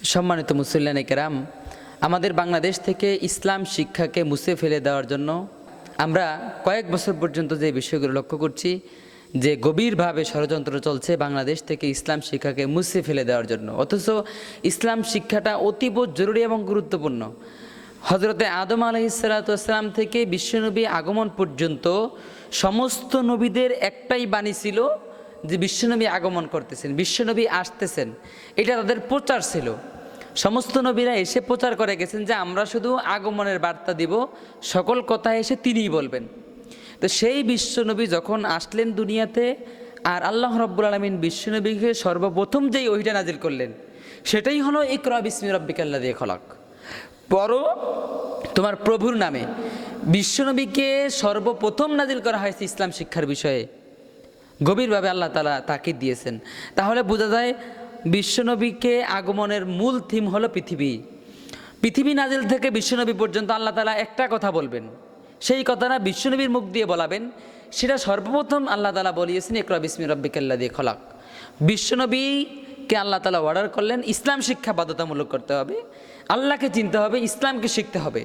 সম্মানিত মুসল্লিয়ানে কেরাম, আমাদের বাংলাদেশ থেকে ইসলাম শিক্ষাকে মুছে ফেলে দেওয়ার জন্য আমরা কয়েক বছর পর্যন্ত যে বিষয়গুলো লক্ষ্য করছি যে গভীরভাবে ষড়যন্ত্র চলছে বাংলাদেশ থেকে ইসলাম শিক্ষাকে মুছে ফেলে দেওয়ার জন্য। অথচ ইসলাম শিক্ষাটা অতীব জরুরি এবং গুরুত্বপূর্ণ। হজরতে আদম আলাইহিসসালাম থেকে বিশ্বনবী আগমন পর্যন্ত সমস্ত নবীদের একটাই বাণী ছিল যে বিশ্বনবী আগমন করতেছেন, বিশ্বনবী আসতেছেন, এটা তাদের প্রচার ছিল। সমস্ত নবীরা এসে প্রচার করে গেছেন যে আমরা শুধু আগমনের বার্তা দিব, সকল কথা এসে তিনিই বলবেন। তো সেই বিশ্বনবী যখন আসলেন দুনিয়াতে, আর আল্লাহ রাব্বুল আলামিন বিশ্বনবীকে সর্বপ্রথম যেই ওহীটা নাজিল করলেন সেটাই হলো ইকরা বিসমি রাব্বিকাল্লাযী খলাক, পড়ো তোমার প্রভুর নামে। বিশ্বনবীকে সর্বপ্রথম নাজিল করা হয়েছে ইসলাম শিক্ষার বিষয়ে, গভীরভাবে আল্লাহ তাআলা তাকিদ দিয়েছেন। তাহলে বোঝা যায় বিশ্বনবীকে আগমনের মূল থিম হলো পৃথিবী নাজিল থেকে বিশ্বনবী পর্যন্ত আল্লাহ তাআলা একটা কথা বলবেন, সেই কথাটা বিশ্বনবীর মুখ দিয়ে বলাবেন। সেটা সর্বপ্রথম আল্লাহ তাআলা বলিয়েছেন ইকরা বিসমি রাব্বিকাল্লাযী খলাক। বিশ্বনবীকে আল্লাহ তাআলা অর্ডার করলেন ইসলাম শিক্ষা বাধ্যতামূলক করতে হবে, আল্লাহকে চিনতে হবে, ইসলামকে শিখতে হবে।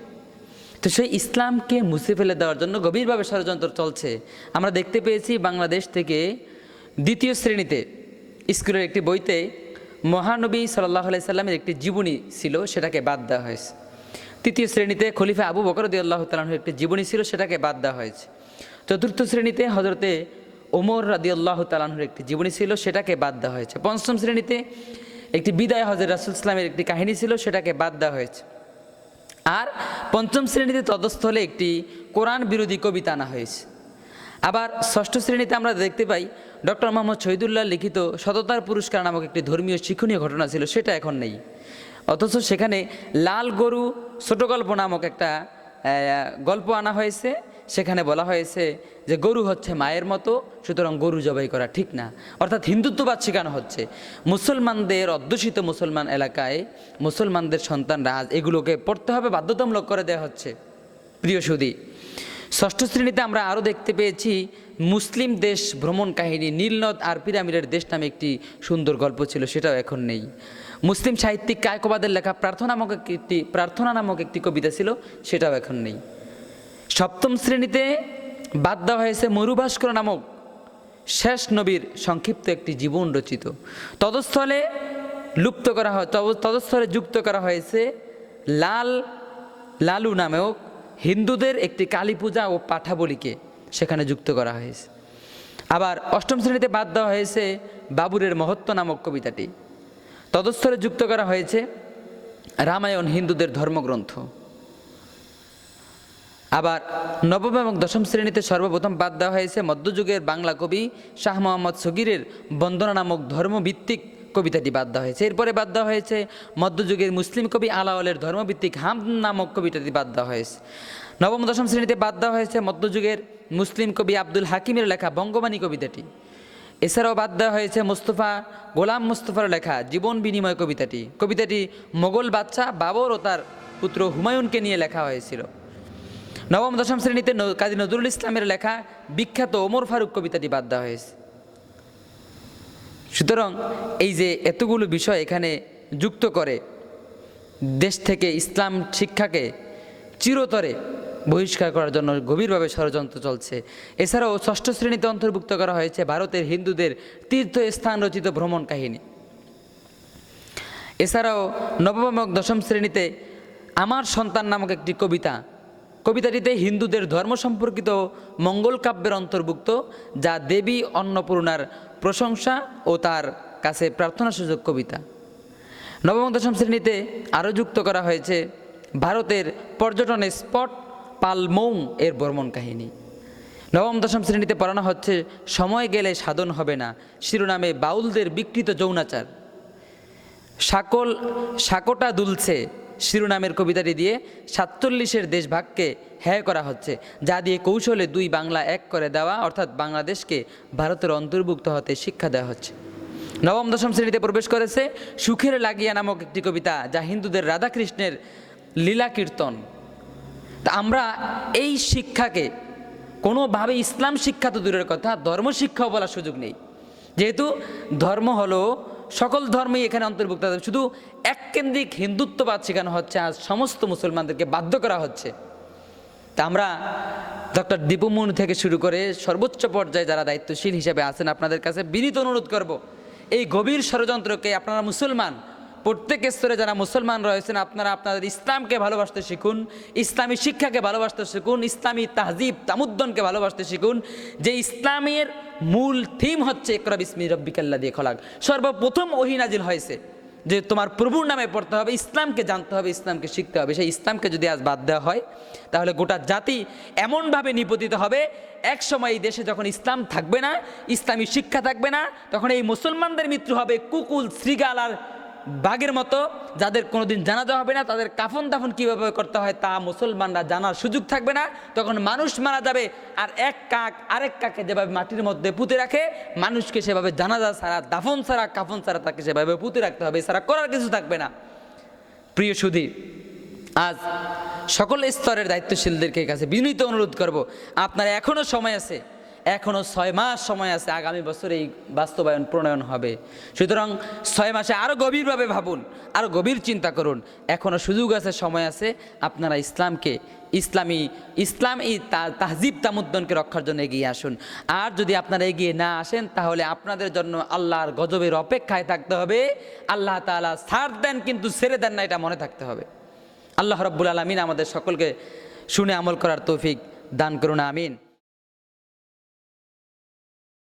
তো সেই ইসলামকে মুছে ফেলে দেওয়ার জন্য গভীরভাবে ষড়যন্ত্র চলছে। আমরা দেখতে পেয়েছি বাংলাদেশ থেকে দ্বিতীয় শ্রেণীতে স্কুলের একটি বইতে মহানবী সাল্লাল্লাহু আলাইহি সাল্লামের একটি জীবনী ছিল, সেটাকে বাদ দেওয়া হয়েছে। তৃতীয় শ্রেণীতে খলিফা আবু বকর রাদিয়াল্লাহু তাআলার একটি জীবনী ছিল, সেটাকে বাদ দেওয়া হয়েছে। চতুর্থ শ্রেণীতে হযরতে ওমর রাদিয়াল্লাহু তাআলার একটি জীবনী ছিল, সেটাকে বাদ দেওয়া হয়েছে। পঞ্চম শ্রেণীতে একটি বিদায় হজরত রাসূল সাল্লাল্লাহু আলাইহি ওয়াসাল্লামের একটি কাহিনী ছিল, সেটাকে বাদ দেওয়া হয়েছে। আর পঞ্চম শ্রেণীতে তদস্থলে একটি কোরআন বিরোধী কবিতা আনা হয়েছে। আবার ষষ্ঠ শ্রেণীতে আমরা দেখতে পাই ডক্টর মোহাম্মদ শহীদুল্লাহ লিখিত সততার পুরস্কার নামক একটি ধর্মীয় শিক্ষণীয় ঘটনা ছিল, সেটা এখন নেই। অথচ সেখানে লাল গরু ছোট গল্প নামক একটা গল্প আনা হয়েছে। সেখানে বলা হয়েছে যে গরু হচ্ছে মায়ের মতো, সুতরাং গরু জবাই করা ঠিক না। অর্থাৎ হিন্দুত্ববাদ শেখানো হচ্ছে। মুসলমানদের অধ্যুষিত মুসলমান এলাকায় মুসলমানদের সন্তানরা আজ এগুলোকে পড়তে হবে, বাধ্যতামূলক করে দেওয়া হচ্ছে। প্রিয় সুধী, ষষ্ঠ শ্রেণীতে আমরা আরও দেখতে পেয়েছি মুসলিম দেশ ভ্রমণ কাহিনী, নীলনদ আর পিরামিডের দেশ নামে একটি সুন্দর গল্প ছিল, সেটাও এখন নেই। মুসলিম সাহিত্যিক কায়কোবাদের লেখা প্রার্থনা নামক একটি কবিতা ছিল, সেটাও এখন নেই। সপ্তম শ্রেণীতে বাদ দেওয়া হয়েছে মরুভাস্কর নামক শেষ নবীর সংক্ষিপ্ত একটি জীবন রচিত। তদস্থলে যুক্ত করা হয়েছে লালু নামেও হিন্দুদের একটি কালী পূজা ও পাঠাবলিকে সেখানে যুক্ত করা হয়েছে। আবার অষ্টম শ্রেণীতে বাদ দেওয়া হয়েছে বাবুরের মহত্ব নামক কবিতাটি। তদস্থলে যুক্ত করা হয়েছে রামায়ণ, হিন্দুদের ধর্মগ্রন্থ। আবার নবম এবং দশম শ্রেণীতে সর্বপ্রথম বাদ দেওয়া হয়েছে মধ্যযুগের বাংলা কবি শাহ মোহাম্মদ সগীরের বন্দনা নামক ধর্মভিত্তিক কবিতাটি বাদ দেওয়া হয়েছে। এরপরে বাদ দেওয়া হয়েছে মধ্যযুগের মুসলিম কবি আলাওলের ধর্মভিত্তিক হামদ নামক কবিতাটি বাদ দেওয়া হয়েছে। নবম দশম শ্রেণীতে বাদ দেওয়া হয়েছে মধ্যযুগের মুসলিম কবি আব্দুল হাকিমের লেখা বঙ্গবাণী কবিতাটি। এছাড়াও বাদ দেওয়া হয়েছে গোলাম মুস্তফার লেখা জীবন বিনিময় কবিতাটি মোগল বাদশাহ বাবর ও তার পুত্র হুমায়ুনকে নিয়ে লেখা হয়েছিল। নবম দশম শ্রেণীতে কাজী নজরুল ইসলামের লেখা বিখ্যাত ওমর ফারুক কবিতাটি বাদ দেওয়া হয়েছে। সুতরাং এই যে এতগুলো বিষয় এখানে যুক্ত করে দেশ থেকে ইসলাম শিক্ষাকে চিরতরে বহিষ্কার করার জন্য গভীরভাবে ষড়যন্ত্র চলছে। এছাড়াও ষষ্ঠ শ্রেণীতে অন্তর্ভুক্ত করা হয়েছে ভারতের হিন্দুদের তীর্থস্থান রচিত ভ্রমণ কাহিনী। এছাড়াও নবম এবং দশম শ্রেণীতে আমার সন্তান নামক একটি কবিতাটিতে হিন্দুদের ধর্ম সম্পর্কিত মঙ্গল কাব্যের অন্তর্ভুক্ত, যা দেবী অন্নপূর্ণার প্রশংসা ও তার কাছে প্রার্থনা সূচক কবিতা। নবম দশম শ্রেণীতে আরও যুক্ত করা হয়েছে ভারতের পর্যটনের স্পট পালমৌ এর ভ্রমণ কাহিনী। নবম দশম শ্রেণীতে পড়ানো হচ্ছে সময় গেলে সাধন হবে না শিরোনামে বাউলদের বিকৃত যৌনাচার। সাকোটা দুলছে শিরোনামের কবিতাটি দিয়ে ৪৭-এর দেশভাগকে হ্যায় করা হচ্ছে, যা দিয়ে কৌশলে দুই বাংলা এক করে দেওয়া, অর্থাৎ বাংলাদেশকে ভারতের অন্তর্ভুক্ত হতে শিক্ষা দেওয়া হচ্ছে। নবম দশম শ্রেণীতে প্রবেশ করেছে সুখের লাগিয়া নামক একটি কবিতা, যা হিন্দুদের রাধাকৃষ্ণের লীলা কীর্তন। তা আমরা এই শিক্ষাকে কোনোভাবে ইসলাম শিক্ষা তো দূরের কথা, ধর্ম শিক্ষাও বলার সুযোগ নেই, যেহেতু ধর্ম হলো সকল ধর্মই এখানে অন্তর্ভুক্ত আছে। শুধু এককেন্দ্রিক হিন্দুত্ববাদ শেখানো হচ্ছে, আজ সমস্ত মুসলমানদেরকে বাধ্য করা হচ্ছে। তা আমরা ডক্টর দীপু মুন থেকে শুরু করে সর্বোচ্চ পর্যায়ে যারা দায়িত্বশীল হিসেবে আছেন, আপনাদের কাছে বিনীত অনুরোধ করব, এই গভীর ষড়যন্ত্রকে আপনারা মুসলমান প্রত্যেক স্তরে যারা মুসলমান রয়েছেন, আপনারা আপনাদের ইসলামকে ভালোবাসতে শিখুন, ইসলামী শিক্ষাকে ভালোবাসতে শিখুন, ইসলামী তাহজিব তামুদ্দনকে ভালোবাসতে শিখুন। যে ইসলামের মূল থিম হচ্ছে ইকরা বিসমি রব্বিকাল্লাযী দিয়ে খলাক। সর্বপ্রথম ওহী নাজিল হয়েছে যে তোমার প্রভুর নামে পড়তে হবে, ইসলামকে জানতে হবে, ইসলামকে শিখতে হবে। সেই ইসলামকে যদি আজ বাদ দেওয়া হয়, তাহলে গোটা জাতি এমনভাবে নিপতিত হবে, এক সময় এই দেশে যখন ইসলাম থাকবে না, ইসলামী শিক্ষা থাকবে না, তখন এই মুসলমানদের মৃত্যু হবে কুকুল, শ্রীগাল আর বাঘের মতো, যাদের কোনোদিন জানাজা হবে না, তাদের কাফন দাফন কীভাবে করতে হয় তা মুসলমানরা জানার সুযোগ থাকবে না। তখন মানুষ মারা যাবে, আর এক কাক আরেক কাকে যেভাবে মাটির মধ্যে পুঁতে রাখে, মানুষকে সেভাবে জানাজা ছাড়া, দাফন ছাড়া, কাফন ছাড়া তাকে সেভাবে পুঁতে রাখতে হবে, এছাড়া করার কিছু থাকবে না। প্রিয় সুধী, আজ সকল স্তরের দায়িত্বশীলদেরকে কাছে বিনীত অনুরোধ করব, আপনার এখনও সময় আছে, এখনও 6 মাস সময় আছে, আগামী বছর এই বাস্তবায়ন প্রণয়ন হবে। সুতরাং 6 মাসে আরও গভীরভাবে ভাবুন, আরও গভীর চিন্তা করুন, এখনও সুযোগ আছে, সময় আছে। আপনারা ইসলাম এই তাহজিব তামুদ্দনকে রক্ষার জন্য এগিয়ে আসুন। আর যদি আপনারা এগিয়ে না আসেন, তাহলে আপনাদের জন্য আল্লাহর গজবের অপেক্ষায় থাকতে হবে। আল্লাহ তাআলা ছাড় দেন কিন্তু ছেড়ে দেন না, এটা মনে থাকতে হবে। আল্লাহ রাব্বুল আলামিন আমাদের সকলকে শুনে আমল করার তৌফিক দান করুন, আমিন।